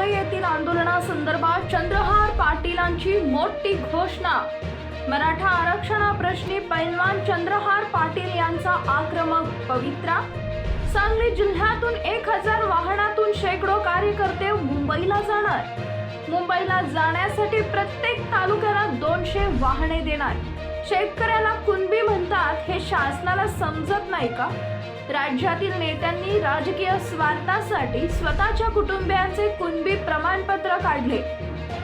मुंबई येथील आंदोलनासंदर्भात चंद्रहार पाटीलांची मोठी घोषणा। मराठा आरक्षणाप्रश्नी पैलवान चंद्रहार पाटील यांचा आक्रमक पवित्रा। सांगली जिल्ह्यातून 1000 वाहनातून शेकडो कार्यकर्ते मुंबईला जाणार। मुंबईला जाण्यासाठी प्रत्येक तालुक्याला 200 वाहने देणार। शेतकऱ्याला कुणबी म्हणतात हे शासनाला समजत नाही का? राज्यातील नेत्यांनी राजकीय स्वार्थासाठी स्वतःच्या कुटुंबियांचे कुणबी प्रमाणपत्र काढले।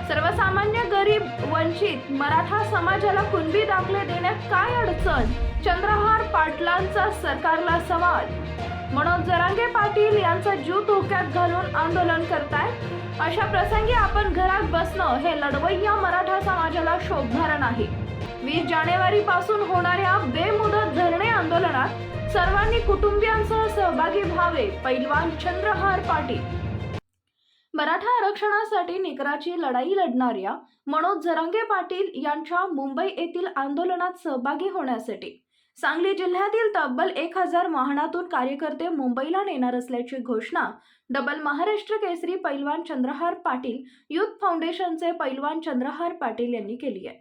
सर्वसामान्य गरीब वंचित मराठा समाजाला कुणबी दाखले देण्यात काय अडचण? चंद्रहार पाटलांचा सरकारला सवाल। मनोज जरांगे पाटील यांचा जीव धोक्यात घालून आंदोलन करताय। अशा प्रसंगी आपण घरात बसणं हे लढवय्या मराठा समाजाला शोभणार नाही। 20 जानेवारी पासून होणाऱ्या बेमुदत धरणे आंदोलनात सर्वांनी कुटुंबियांसह सहभागी व्हावे। पैलवान चंद्रहार पाटील। मराठा आरक्षणासाठी निकराची लढाई लढणाऱ्या मनोज जरांगे पाटील यांच्या मुंबई येथील आंदोलनात सहभागी होण्यासाठी सांगली जिल्ह्यातील तब्बल 1000 वाहनातून कार्यकर्ते मुंबईला नेणार असल्याची घोषणा डबल महाराष्ट्र केसरी पैलवान चंद्रहार पाटील युथ फाउंडेशनचे पैलवान चंद्रहार पाटील यांनी केली आहे।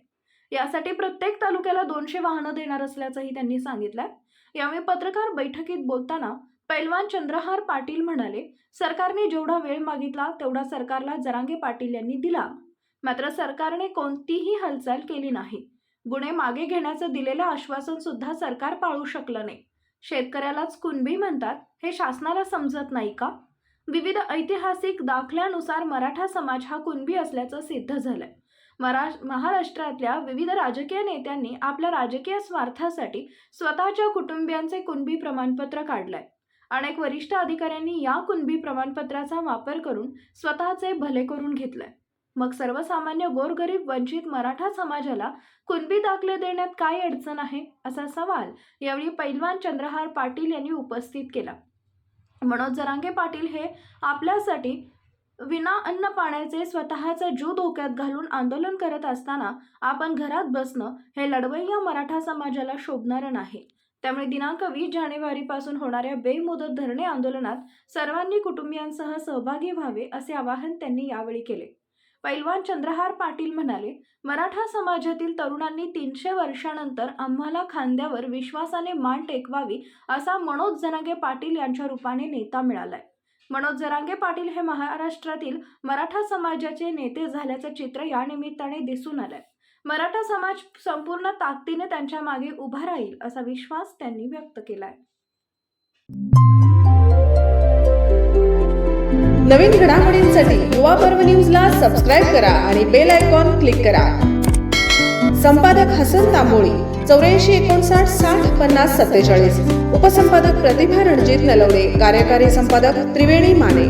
यासाठी प्रत्येक तालुक्याला 200 वाहनं देणार असल्याचंही त्यांनी सांगितलंय। यावेळी पत्रकार बैठकीत बोलताना पैलवान चंद्रहार पाटील म्हणाले, सरकारने जेवढा वेळ मागितला तेवढा सरकारला जरांगे पाटील यांनी दिला, मात्र सरकारने कोणतीही हालचाल केली नाही। गुन्हे मागे घेण्याचं दिलेलं आश्वासन सुद्धा सरकार पाळू शकलं नाही। शेतकऱ्यालाच कुणबी म्हणतात हे शासनाला समजत नाही का? विविध ऐतिहासिक दाखल्यानुसार मराठा समाज हा कुणबी असल्याचं सिद्ध झालंय। महाराष्ट्रातल्या विविध राजकीय नेत्यांनी आपल्या राजकीय स्वार्थासाठी स्वतःच्या कुटुंबियांचे कुणबी प्रमाणपत्र काढलंय। अनेक वरिष्ठ अधिकाऱ्यांनी या कुणबी प्रमाणपत्राचा वापर करून स्वतःचे भले करून घेतलंय। मग सर्वसामान्य गोरगरीब वंचित मराठा समाजाला कुणबी दाखले देण्यात काय अडचण आहे, असा सवाल यावेळी पैलवान चंद्रहार पाटील यांनी उपस्थित केला। मनोज जरांगे पाटील हे आपल्यासाठी विना अन्न पाण्याचे स्वतःचा जीव धोक्यात घालून आंदोलन करत असताना आपण घरात बसणं हे लढवय्या मराठा समाजाला शोभणार नाही। त्यामुळे दिनांक 20 जानेवारी पासून होणाऱ्या बेमुदत धरणे आंदोलनात सर्वांनी कुटुंबियांसह सहभागी व्हावे असे आवाहन त्यांनी यावेळी केले। पैलवान चंद्रहार पाटील म्हणाले, मराठा समाजातील तरुणांनी 300 वर्षानंतर आम्हाला खांद्यावर विश्वासाने मान टेकवावी असा मनोज जरांगे पाटील यांच्या रूपाने नेता मिळालाय। मनोज जरांगे पाटील हे महाराष्ट्रातील मराठा समाजाचे नेते झाल्याचं चित्र या निमित्ताने दिसून आलंय। मराठा समाज संपूर्ण ताकदीने त्यांच्या मागे उभा राहील असा विश्वास त्यांनी व्यक्त केलाय। नवीन घडामोडींसाठी युवा पर्व न्यूजला सबस्क्राईब करा आणि बेल आयकॉन क्लिक करा। संपादक हसन तांबोळी 84 59 60 50 47। उपसंपादक प्रतिभा रणजित नलवडे। कार्यकारी संपादक त्रिवेणी माने।